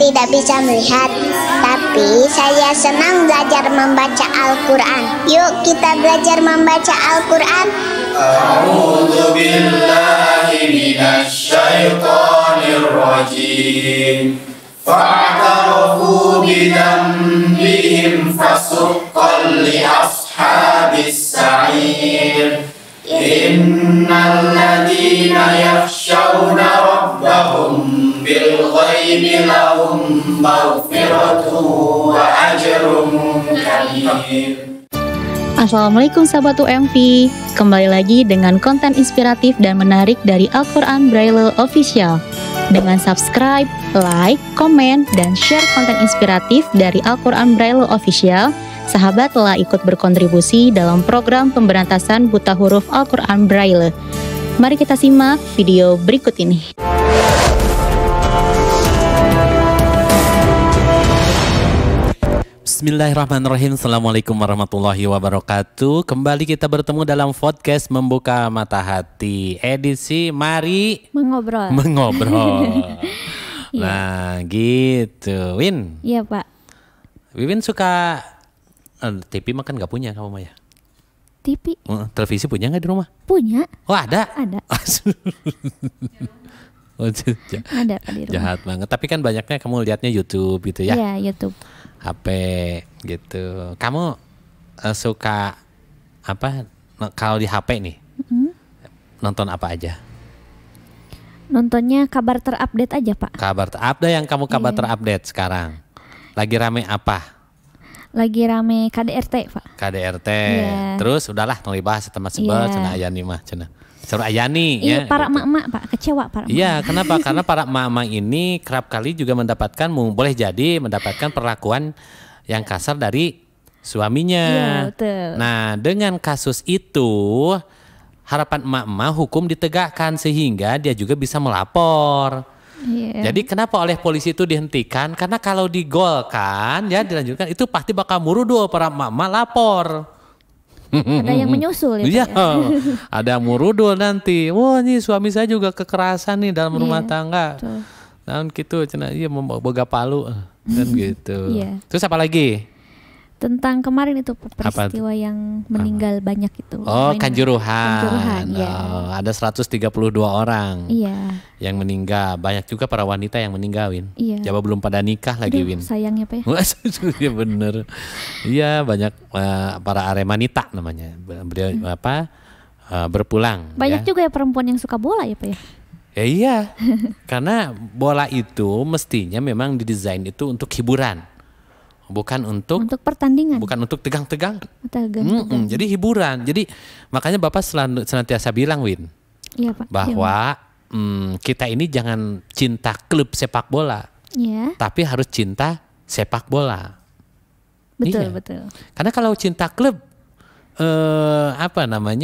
tidak bisa melihat, tapi saya senang belajar membaca Al-Quran. Yuk kita belajar membaca Al-Quran. A'udzu billahi minasy syaithanir rajim. Fa'tarafu bidzambihim fasuqqan li ashabis sa'ir. Innal ladzina yakhshawna rabbahum bil ghaibi lahum maghfiratun wa ajrun kabir. Assalamualaikum sahabat UMV, kembali lagi dengan konten inspiratif dan menarik dari Al-Quran Braille Official. Dengan subscribe, like, komen, dan share konten inspiratif dari Al-Quran Braille Official, sahabat telah ikut berkontribusi dalam program pemberantasan buta huruf Al-Quran Braille. Mari kita simak video berikut ini. Bismillahirrahmanirrahim. Assalamualaikum warahmatullahi wabarakatuh. Kembali kita bertemu dalam podcast Membuka Mata Hati, edisi Mari Mengobrol. Nah gitu, Win. Iya Pak. Win suka TV makan nggak punya kamu Maya? TV? Televisi punya nggak di rumah? Punya. Oh ada? Ada. Ada Pak di rumah. Jahat banget. Tapi kan banyaknya kamu lihatnya YouTube gitu ya? Iya YouTube. HP gitu. Kamu suka apa kalau di HP nih? Nonton apa aja? Nontonnya kabar terupdate aja Pak. Kabar terupdate yang kamu kabar terupdate sekarang. Lagi rame apa? Lagi rame KDRT Pak. KDRT. Yeah. Terus udahlah nang dibahas teman sebel cenah Ayani mah cenah. Seru Ayani ya. Iya para gitu. emak-emak Pak, kecewa para emak. Iya, kenapa? Karena para emak-emak ini kerap kali juga mendapatkan boleh jadi mendapatkan perlakuan yang kasar dari suaminya. Iya, betul. Nah, dengan kasus itu harapan emak-emak hukum ditegakkan sehingga dia juga bisa melapor. Iya. Jadi kenapa oleh polisi itu dihentikan? Karena kalau digolkan ya dilanjutkan itu pasti bakal murudul para emak-emak lapor. Ada yang menyusul ya, Iya, Pak, ya? ada yang murudul nanti. Wah, nih suami saya juga kekerasan nih dalam rumah tangga. Betul. Dan gitu, cenah iya boga palu dan gitu. Iya. Terus apa lagi? Tentang kemarin itu peristiwa yang meninggal banyak itu. Oh, Kanjuruhan. Kanjuruhan, ya. Oh, ada 132 orang Iya. yang meninggal. Banyak juga para wanita yang meninggal, Win. Iya. Coba belum pada nikah lagi, Aduh, Win. sayangnya Pak ya. Iya bener. Iya banyak para aremanita namanya. Beliau berpulang. Banyak ya. juga ya perempuan yang suka bola ya Pak ya. Ya iya, karena bola itu mestinya memang didesain itu untuk hiburan, bukan untuk pertandingan. bukan untuk tegang-tegang. Tegang. Jadi hiburan. Jadi makanya Bapak senantiasa bilang, Win, Iya Pak. bahwa kita ini jangan cinta klub sepak bola, Iya. tapi harus cinta sepak bola. Betul, Iya. betul. Karena kalau cinta klub,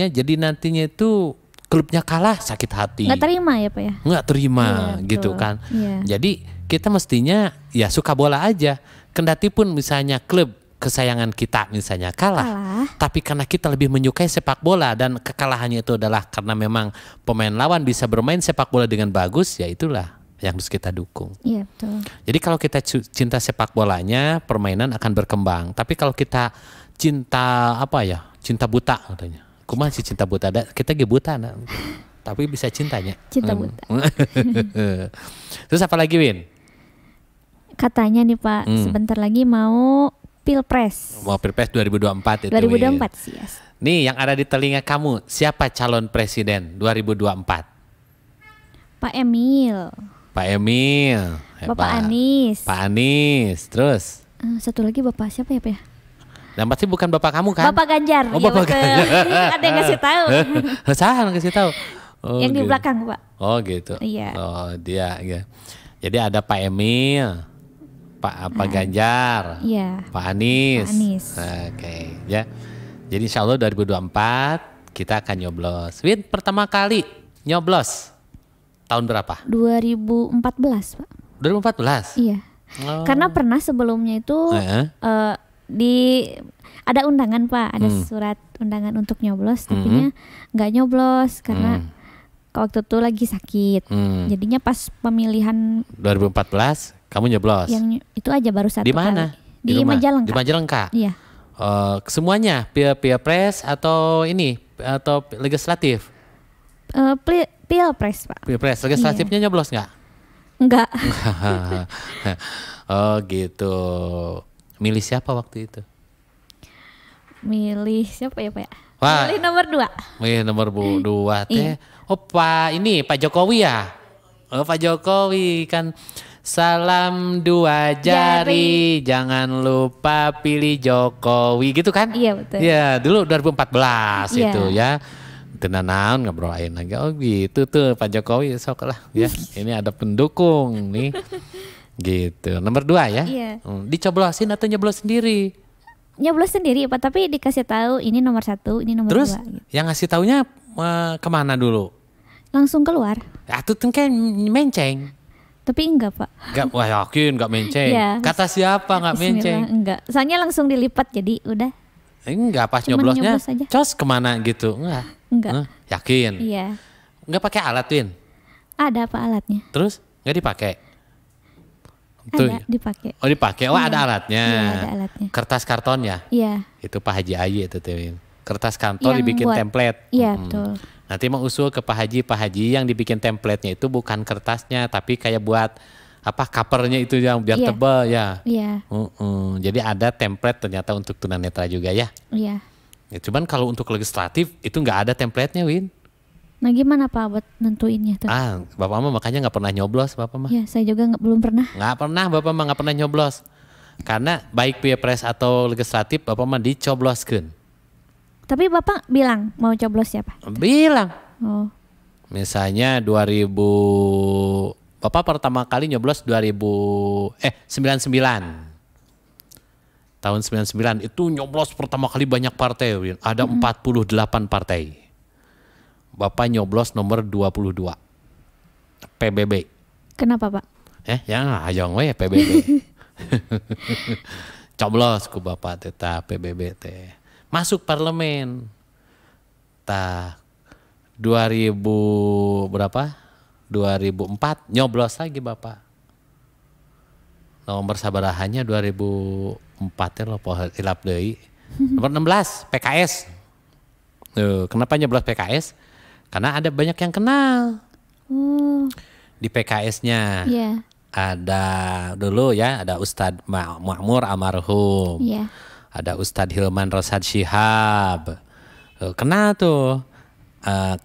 jadi nantinya itu klubnya kalah sakit hati. Nggak terima ya Pak ya. Nggak terima Iya, gitu betul. kan. Iya. Jadi kita mestinya ya suka bola aja. Kendati pun misalnya klub kesayangan kita misalnya kalah. Tapi karena kita lebih menyukai sepak bola dan kekalahannya itu adalah karena memang pemain lawan bisa bermain sepak bola dengan bagus, ya itulah yang harus kita dukung. Iya betul. Jadi kalau kita cinta sepak bolanya, permainan akan berkembang. Tapi kalau kita cinta cinta buta katanya. Kumaha sih cinta buta, kita ge buta nah. Tapi bisa cintanya. Cinta buta. Terus apa lagi, Win? Katanya nih Pak, sebentar lagi mau Pilpres. Mau Pilpres 2024 itu. 2024 sih ya. Nih yang ada di telinga kamu, siapa calon presiden 2024? Pak Emil. Pak Emil. Bapak Anies. Pak Anies. Terus? Satu lagi Bapak siapa ya Pak ya? Dan pasti bukan bapak kamu kan? Bapak Ganjar. Oh, ya, Bapak betul. Ganjar. Ada yang ngasih tahu. Salah kasih tahu. Oh, yang di gitu. belakang Pak. Oh gitu. Iya. Oh dia. Ya. Jadi ada Pak Emil, Pak Ganjar, Iya. Pak Anies. Pak Anies. Oke, ya. Jadi insya Allah 2024 kita akan nyoblos. Win pertama kali nyoblos tahun berapa? 2014 Pak. 2014. Iya. Oh. Karena pernah sebelumnya itu ada undangan Pak, ada surat undangan untuk nyoblos, tapinya nggak nyoblos karena waktu itu lagi sakit. Jadinya pas pemilihan 2014 Kamu nyoblos. Yang itu aja baru satu Di mana? kali. Di rumah? Majalengka. Di Majalengka. Iya. Semuanya pilpres atau ini atau legislatif? Pilpres, Pak. Pilpres legislatifnya nyoblos nggak? Enggak. Oh gitu. Milih siapa waktu itu? Milih siapa ya, Pak ya? Wah. Milih nomor 2. Milih nomor 2 teh. Iya. Oh Pak Jokowi ya? Oh Pak Jokowi kan. Salam 2 jari, jangan lupa pilih Jokowi gitu kan? Iya betul. Iya dulu 2014 Iya. itu ya. Tenanaun ngobrolin lagi. Oh gitu tuh Pak Jokowi sok lah ya. Ini ada pendukung nih. Gitu. Nomor 2 ya? Iya. Dicoblosin atau nyoblos sendiri? Nyoblos sendiri Pak, tapi dikasih tahu ini nomor 1, ini nomor 2 Terus gitu. yang ngasih taunya kemana dulu? Langsung keluar. Ya itu kan menceng. Tapi enggak, Pak. Enggak, wah yakin enggak menceng. Iya. Kata siapa enggak menceng? Bismillah, enggak. Soalnya langsung dilipat jadi udah. Enggak, pas Cuman nyoblosnya nyoblos aja. cos kemana gitu? Enggak. Enggak. Yakin? Iya. Enggak pakai alat, Win? Ada Pak alatnya. Terus enggak dipakai? Ada dipakai. Oh dipakai, oh Iya. ada alatnya. Iya, ada alatnya. Kertas karton ya? Iya. Itu Pak Haji Ayi itu tuh, Win. Kertas karton Yang dibikin buat- template. Iya, betul. Nanti mau usul ke Pak Haji yang dibikin template-nya itu bukan kertasnya, tapi kayak buat apa covernya itu yang biar Iya. tebal ya. Iya. Jadi ada template ternyata untuk tunanetra juga ya. Iya. Ya, cuman kalau untuk legislatif itu nggak ada template-nya, Win. Nah, gimana Pak buat nentuinnya tuh? Bapak mah makanya nggak pernah nyoblos, Bapak mah. Ya, saya juga belum pernah. Nggak pernah, Bapak mah nggak pernah nyoblos. Karena baik pilpres atau legislatif, Bapak mah dicobloskeun. Tapi Bapak bilang mau coblos siapa? Bilang. Oh. Misalnya 2000, Bapak pertama kali nyoblos 99. Tahun 99 itu nyoblos pertama kali banyak partai, Win. Ada 48 partai. Bapak nyoblos nomor 22. PBB. Kenapa Pak? Ya hayang we PBB. Coblos ku Bapak tetap PBB teh. Masuk parlemen. 2000 berapa? 2004 nyoblos lagi Bapak. Nomor sabarahannya 2004 ya loh hilap deui. Nomor 16 PKS. Kenapa nyoblos PKS? Karena ada banyak yang kenal. Oh. Di PKS-nya. Iya. Ada dulu ya, ada Ustadz Ma'mur almarhum. Iya. Ada Ustadz Hilman Rosad Shihab. Kenal tuh.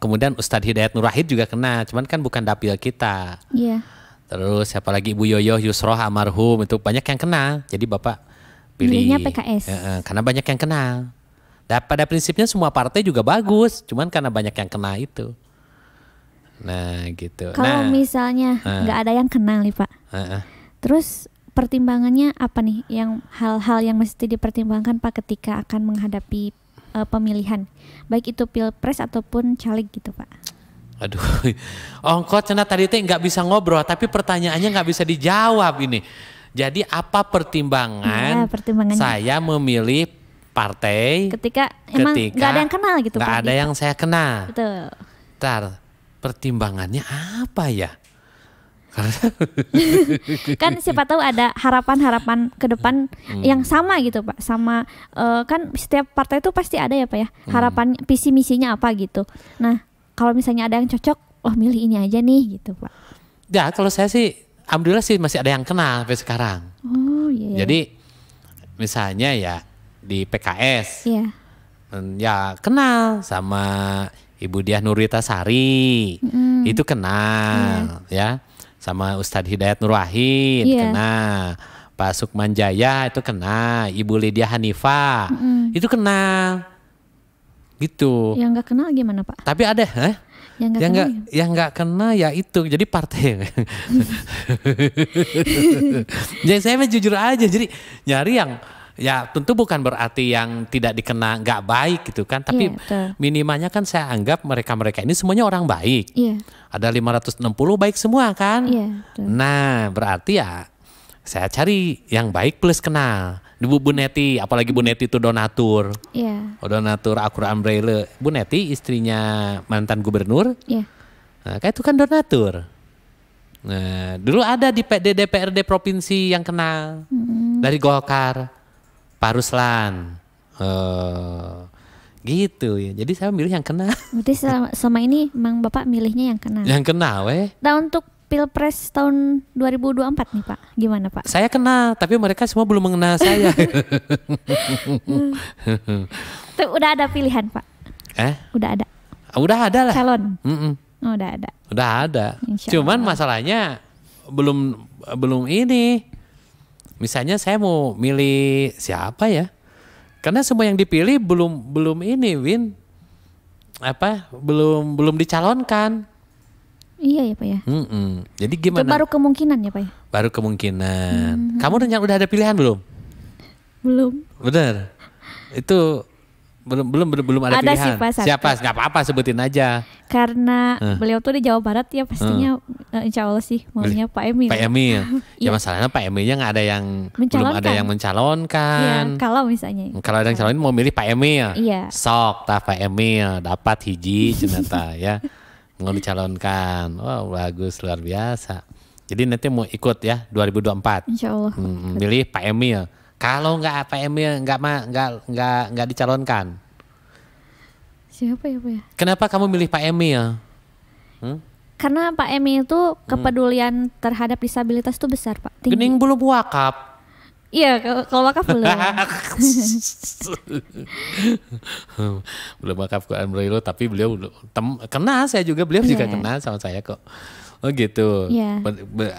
Kemudian Ustadz Hidayat Nur Wahid juga kena, cuman kan bukan dapil kita. Iya. Terus siapa lagi Ibu Yoyo Yusroh almarhum, itu banyak yang kenal. Jadi Bapak pilih Pilihnya PKS. karena banyak yang kenal. Dan pada prinsipnya semua partai juga bagus, cuman karena banyak yang kenal itu. Nah gitu. Kalau misalnya nggak ada yang kenal nih Pak. Terus pertimbangannya apa nih? Yang hal-hal yang mesti dipertimbangkan Pak ketika akan menghadapi pemilihan, baik itu pilpres ataupun caleg gitu Pak. Aduh, kok cenah tadi teh nggak bisa ngobrol, tapi pertanyaannya nggak bisa dijawab ini. Jadi apa pertimbangan, pertimbangannya saya memilih partai ketika emang nggak ada yang kenal gitu Pak? Nggak ada yang saya kenal. Betul. Ntar pertimbangannya apa ya? Kan siapa tahu ada harapan-harapan ke depan yang sama gitu Pak, sama kan setiap partai itu pasti ada ya Pak ya, harapan visi misinya apa gitu. Nah kalau misalnya ada yang cocok, milih ini aja nih gitu Pak. Ya kalau saya sih alhamdulillah sih masih ada yang kenal sampai sekarang. Oh iya. Jadi misalnya ya di PKS, Iya. Ya kenal sama Ibu Diah Nuritasari, itu kenal ya. Sama Ustadz Hidayat Nur Wahid kenal, Pak Sukman Jaya itu kenal, Ibu Lydia Hanifah itu kenal, gitu. Yang nggak kenal gimana Pak? Tapi ada, yang nggak kenal ya itu, jadi partai. Jadi saya jujur aja, jadi nyari yang ya tentu bukan berarti yang tidak dikenal nggak baik gitu kan, tapi minimalnya kan saya anggap mereka ini semuanya orang baik. Iya. Ada 560 baik semua kan. Iya, nah berarti ya saya cari yang baik plus kenal. Bu Neti, apalagi Bu Neti itu donatur. Iya. Donatur Al-Quran Braille. Bu Neti istrinya mantan gubernur. Iya. Nah, kayak itu kan donatur. Nah, dulu ada di DPRD provinsi yang kenal dari Golkar, Pak Ruslan, gitu ya. Jadi saya milih yang kenal. Berarti sama ini Mang Bapak milihnya yang kenal. Yang kenal, weh. Nah untuk Pilpres tahun 2024 nih Pak, gimana Pak? Saya kenal, tapi mereka semua belum mengenal saya. Tuh, udah ada pilihan Pak? Udah ada? Udah ada lah. Calon? Oh, udah ada. Udah ada. Insya Cuman Allah. masalahnya belum ini. Misalnya saya mau milih siapa ya? Karena semua yang dipilih belum ini, Win. Belum dicalonkan. Iya ya Pak ya. Jadi Itu gimana? baru kemungkinan ya Pak ya? Baru kemungkinan. Kamu udah ada pilihan belum? Belum. Bener. Itu belum ada Ada pilihan. sih, Pak, satu. Siapa? Nggak apa-apa, sebutin aja. Karena beliau tuh di Jawa Barat ya pastinya insya Allah sih maunya Pak Emil. Pak Emil. Ya Iya. masalahnya Pak Emilnya nggak ada yang belum ada Mencalonkan. yang mencalonkan. Iya, kalau misalnya. Kalau ada yang calon mau milih Pak Emil. Iya. Sok tah Pak Emil dapat hiji cenata ya. Mau dicalonkan. Wow, bagus luar biasa. Jadi nanti mau ikut ya 2024. Insya Allah. Milih Pak Emil. Kalau nggak Pak Emil nggak dicalonkan. Siapa ya Pak ya? Kenapa kamu milih Pak Emil? Karena Pak Emil itu kepedulian terhadap disabilitas itu besar Pak. Tinggi. Gening belum wakaf. Iya, kalau wakaf belum. Belum wakaf Quran Braille, tapi beliau kenal saya juga, beliau juga Iya. kenal sama saya kok. Oh gitu. Iya.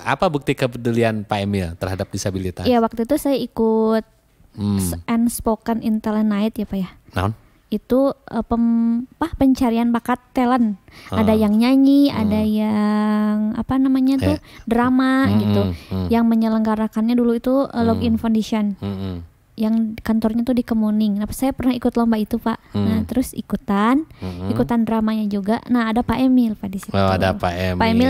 Apa bukti kepedulian Pak Emil terhadap disabilitas? Iya, waktu itu saya ikut Unspoken in Talent Night ya Pak ya. Naon? Itu pencarian bakat talent. Ada yang nyanyi, ada yang apa namanya tuh drama gitu. Yang menyelenggarakannya dulu itu Login Foundation. Yang kantornya tuh di Kemuning. Nah, saya pernah ikut lomba itu Pak. Nah, terus ikutan dramanya juga. Nah, ada Pak Emil Pak di situ. Oh, ada Pak Emil. Pak Emil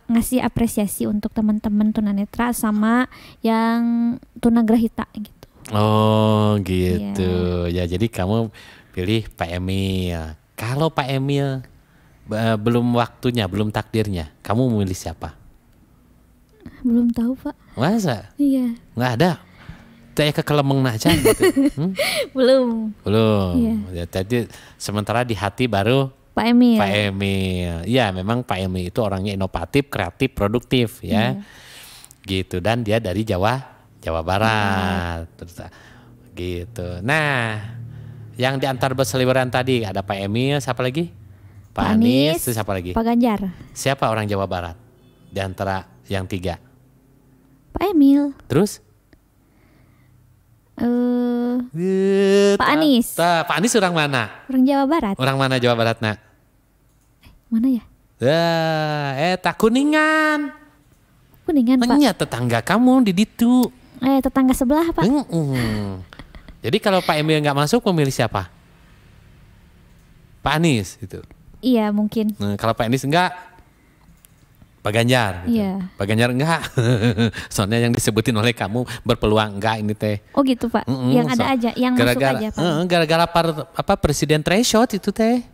ngasih apresiasi untuk teman-teman tunanetra sama yang tunagrahita gitu. Oh gitu. Ya jadi kamu pilih Pak Emil. Kalau Pak Emil belum waktunya, belum takdirnya, kamu memilih siapa? Belum tahu Pak. Masa? Iya. Nggak ada. Saya ke kelemeng aja gitu. Belum. Belum. Iya. Ya, tadi sementara di hati baru Pak Emil. Pak Emil. Iya, memang Pak Emil itu orangnya inovatif, kreatif, produktif ya. Gitu, dan dia dari Jawa Barat. Terus gitu. Nah, yang di antar berseliweran tadi ada Pak Emil, siapa lagi? Pak Anies, terus siapa lagi? Pak Ganjar. Siapa orang Jawa Barat di antara yang tiga? Pak Emil. Terus? Pak Anies. Pak Anies orang mana? Orang Jawa Barat. Orang mana Jawa Barat nak? Mana ya? Tak Kuningan. Kuningan Pak. Nya tetangga kamu di ditu. Tetangga sebelah Pak. Jadi kalau Pak Emil nggak masuk, memilih siapa? Pak Anies itu. Iya mungkin. Nah, kalau Pak Anies enggak, Pak Ganjar. Gitu. Iya. Pak Ganjar enggak. Soalnya yang disebutin oleh kamu berpeluang enggak ini teh. Oh gitu Pak. Yang ada aja, yang masuk aja Pak. Gara-gara presiden threshold itu teh.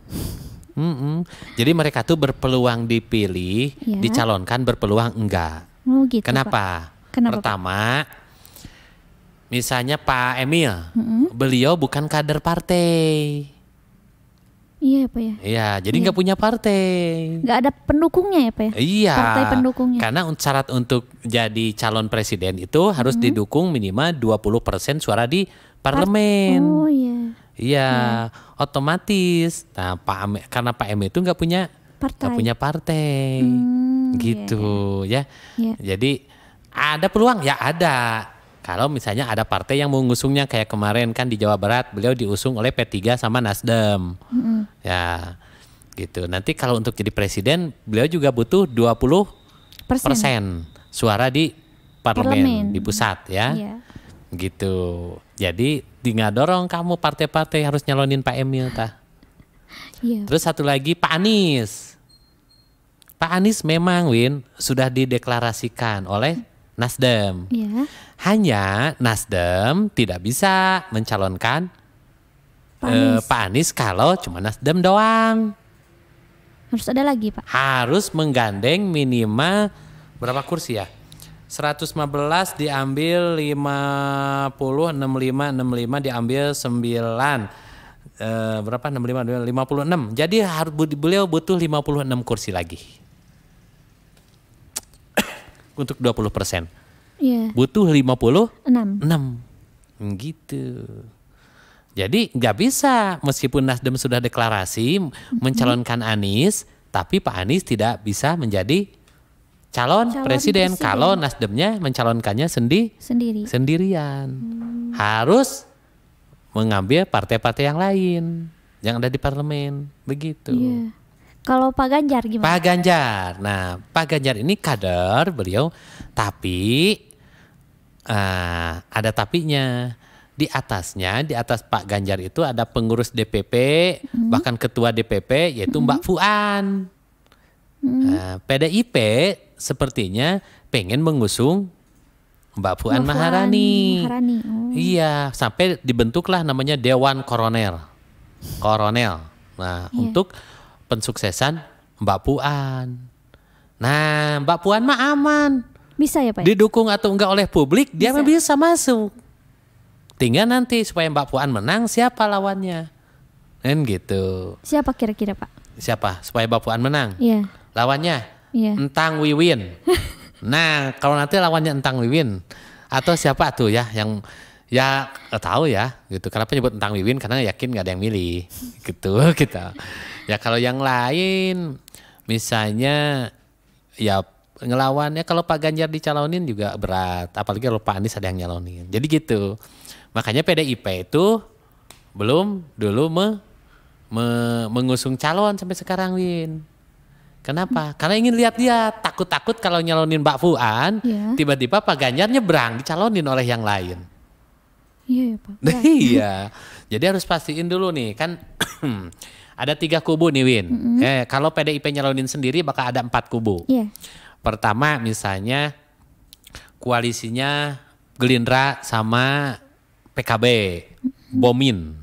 Jadi mereka tuh berpeluang dipilih, Iya. dicalonkan, berpeluang enggak. Oh gitu. Kenapa? Pak. Kenapa, Pertama, misalnya Pak Emil, beliau bukan kader partai. Iya Pak ya. Iya, jadi nggak punya partai. Nggak ada pendukungnya ya Pak ya. Iya. Partai pendukungnya. Karena syarat untuk jadi calon presiden itu harus didukung minimal 20% suara di parlemen. Oh iya. Iya, otomatis. Nah, karena Pak Emil itu nggak punya partai. Gitu ya. Iya. Jadi ada peluang ya ada. Kalau misalnya ada partai yang mengusungnya kayak kemarin kan di Jawa Barat beliau diusung oleh P3 sama Nasdem. Ya. Gitu. Nanti kalau untuk jadi presiden beliau juga butuh 20% suara di parlemen di pusat ya. Iya. Gitu. Jadi tinggal dorong kamu partai-partai harus nyalonin Pak Emil tah. Iya. Terus satu lagi Pak Anies. Pak Anies memang Win sudah dideklarasikan oleh Nasdem. Iya. Hanya Nasdem tidak bisa mencalonkan Pak Anies kalau cuma Nasdem doang. Harus ada lagi Pak. Harus menggandeng minimal berapa kursi ya? 115 diambil 50, 65 diambil 9. Berapa? 65, 56. Jadi beliau butuh 56 kursi lagi. Untuk 20%. Iya. Butuh 56. 6. Gitu. Jadi nggak bisa, meskipun Nasdem sudah deklarasi mencalonkan Anies, tapi Pak Anies tidak bisa menjadi calon presiden kalau Nasdemnya mencalonkannya sendirian. Harus mengambil partai-partai yang lain yang ada di parlemen, begitu. Iya. Kalau Pak Ganjar gimana? Pak Ganjar, nah Pak Ganjar ini kader beliau, tapi ada tapinya. Di atasnya, di atas Pak Ganjar itu ada pengurus DPP, bahkan ketua DPP yaitu Mbak Fuan. PDIP sepertinya pengen mengusung Mbak Puan Maharani. Oh. Iya, sampai dibentuklah namanya Dewan Koroner. Nah, untuk pensuksesan Mbak Puan. Nah, Mbak Puan mah aman. Bisa ya Pak? Didukung atau enggak oleh publik, dia mah bisa masuk. Tinggal nanti supaya Mbak Puan menang, siapa lawannya? Kan gitu. Siapa kira-kira Pak? Siapa? Supaya Mbak Puan menang? Iya. Lawannya? Iya. Entang Wiwin. Nah, kalau nanti lawannya Entang Wiwin atau siapa tuh ya yang ya tahu ya gitu. Kenapa nyebut Entang Wiwin? Karena yakin nggak ada yang milih gitu kita. Ya kalau yang lain misalnya ya ngelawannya kalau Pak Ganjar dicalonin juga berat, apalagi kalau Pak Anies ada yang nyalonin. Jadi gitu. Makanya PDIP itu belum dulu mengusung calon sampai sekarang, Win. Kenapa? Karena ingin lihat-lihat, takut-takut kalau nyalonin Mbak Puan, tiba-tiba Pak Ganjar nyebrang dicalonin oleh yang lain. Iya ya Pak. Iya. Jadi harus pastiin dulu nih, kan ada 3 kubu nih, Win. Kalau PDIP nyalonin sendiri bakal ada 4 kubu. Iya. Pertama misalnya koalisinya Gerindra sama PKB, Bomin.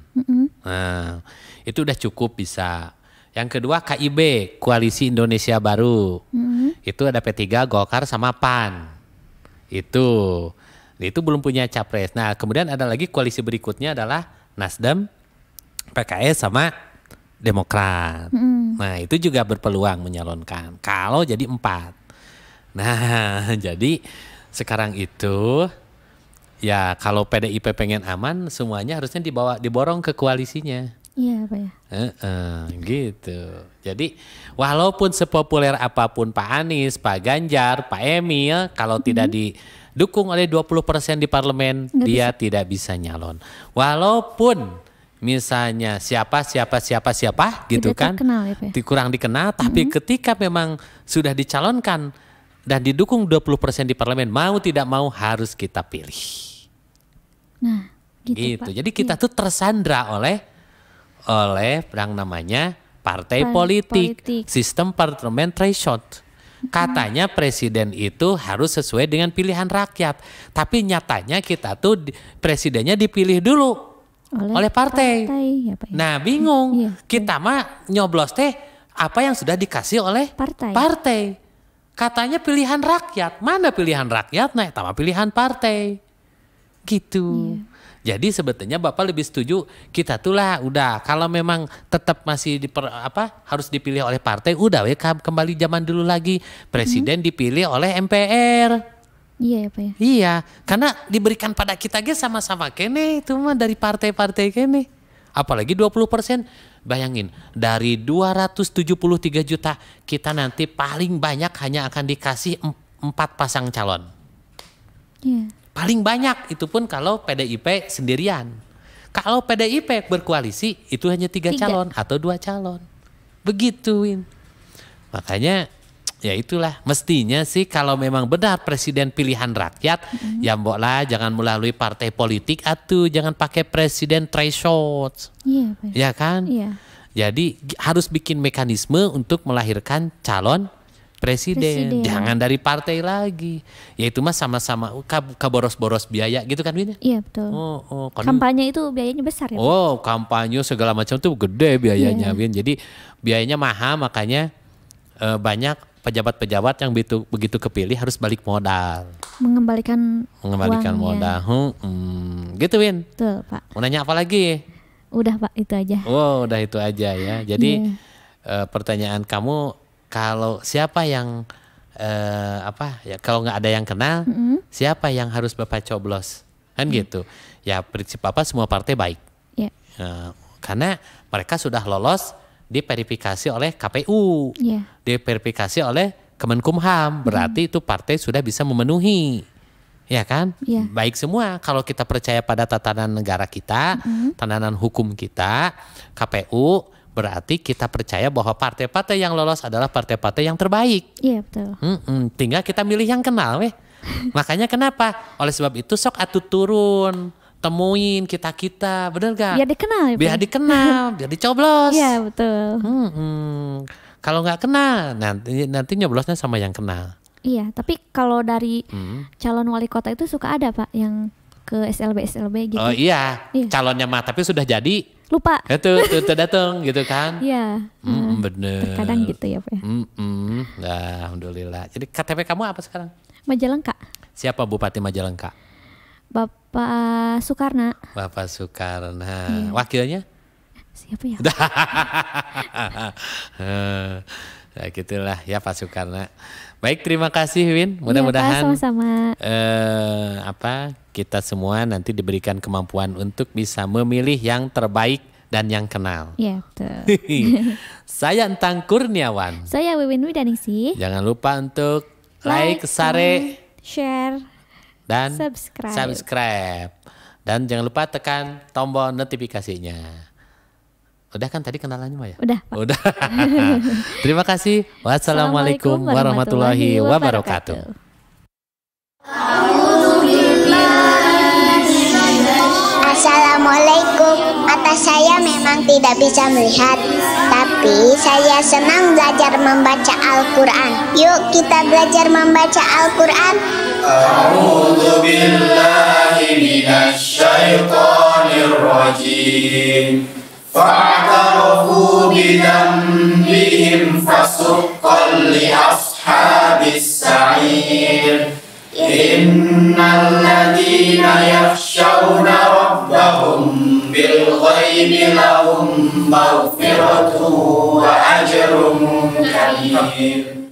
Nah, itu udah cukup bisa. Yang kedua KIB, Koalisi Indonesia Baru. Itu ada P3, Golkar sama PAN. Itu belum punya capres. Nah, kemudian ada lagi koalisi berikutnya adalah Nasdem, PKS sama Demokrat. Nah, itu juga berpeluang menyalonkan. Kalau jadi 4. Nah, jadi sekarang itu ya kalau PDIP pengen aman, semuanya harusnya diborong ke koalisinya. Iya Pak ya. Gitu. Jadi walaupun sepopuler apapun Pak Anies, Pak Ganjar, Pak Emil, kalau tidak didukung oleh 20% di parlemen, dia tidak bisa nyalon. Walaupun misalnya siapa gitu kan, terkenal, ya, Pak? kurang dikenal, tapi ketika memang sudah dicalonkan dan didukung 20% di parlemen, mau tidak mau harus kita pilih. Nah, gitu. Pak. Jadi kita tuh tersandra oleh yang namanya partai politik, sistem parliamentary shot. Katanya presiden itu harus sesuai dengan pilihan rakyat, tapi nyatanya kita tuh presidennya dipilih dulu oleh partai. Ya, Pak, ya. Nah, bingung. Kita mah nyoblos teh apa yang sudah dikasih oleh partai. Katanya pilihan rakyat. Mana pilihan rakyat? Nah, itu mah pilihan partai. Gitu. Jadi sebetulnya Bapak lebih setuju kita tuh lah udah kalau memang tetap masih harus dipilih oleh partai, udah kembali zaman dulu lagi, presiden dipilih oleh MPR. Iya ya Pak ya. Iya, karena diberikan pada kita sama-sama kene itu mah dari partai-partai kene. Apalagi 20%. Bayangin, dari 273 juta kita nanti paling banyak hanya akan dikasih 4 pasang calon. Iya. Paling banyak itu pun kalau PDIP sendirian. Kalau PDIP berkoalisi itu hanya 3 calon atau 2 calon. Begitu, Win. Makanya ya itulah mestinya sih kalau memang benar presiden pilihan rakyat, ya mbok lah jangan melalui partai politik atau jangan pakai presiden threshold. Iya, Pak. Ya kan? Iya. Jadi harus bikin mekanisme untuk melahirkan calon presiden. Jangan dari partai lagi. Ya itu mah sama-sama kaboros-boros biaya gitu kan, Win? Iya betul. Kampanye itu biayanya besar ya? Kampanye segala macam tuh gede biayanya, Win. Jadi biayanya mahal, makanya banyak pejabat-pejabat yang begitu kepilih harus balik modal. Mengembalikan modal. Gitu Win. Betul Pak. Mau nanya apa lagi? Udah Pak, itu aja. Oh, udah itu aja ya. Jadi pertanyaan kamu, kalau siapa yang kalau nggak ada yang kenal, siapa yang harus Bapak coblos? Kan gitu. Ya prinsip Bapak semua partai baik. Yeah. Karena mereka sudah lolos diverifikasi oleh KPU, diverifikasi oleh Kemenkumham, berarti itu partai sudah bisa memenuhi, ya kan? Baik semua. Kalau kita percaya pada tatanan negara kita, tatanan hukum kita, KPU, berarti kita percaya bahwa partai-partai yang lolos adalah partai-partai yang terbaik. Iya betul. Tinggal kita milih yang kenal, Makanya kenapa? Oleh sebab itu sok atuh turun. Temuin kita, bener gak? Biar dikenal ya, biar dikenal, biar dicoblos. Iya betul. Kalau nggak kenal, nanti nyoblosnya sama yang kenal. Iya, tapi kalau dari calon wali kota itu suka ada Pak yang ke SLB gitu. Oh iya, calonnya mah tapi sudah jadi. Lupa. Itu datang gitu kan? Iya. Bener. Terkadang gitu ya Pak. Nah, alhamdulillah. Jadi KTP kamu apa sekarang? Majalengka. Siapa Bupati Majalengka? Bapak Soekarna. Bapak Soekarna. Wakilnya? Siapa ya? Nah, gitulah ya Pak Soekarna. Baik, terima kasih Win. Mudah-mudahan sama-sama. Kita semua nanti diberikan kemampuan untuk bisa memilih yang terbaik dan yang kenal. Iya, betul. Saya Entang Kurniawan. Saya Wiwin Widaningsih. Jangan lupa untuk like, share, dan subscribe. Dan jangan lupa tekan tombol notifikasinya. Udah kan tadi kenalannya Maya? Udah Pak. Udah. Terima kasih. Wassalamualaikum warahmatullahi wabarakatuh. Assalamualaikum. Atas saya memang tidak bisa melihat, tapi saya senang belajar membaca Al-Quran. Yuk kita belajar membaca Al-Quran. A'udzu billahi minasy syaithanir rajim. Fa'tarafu bidzambihim fasuqqan li ashabis sa'ir. Innal ladzina yakhshawna rabbahum bil ghaibi lahum maghfiratun wa ajrun kabir.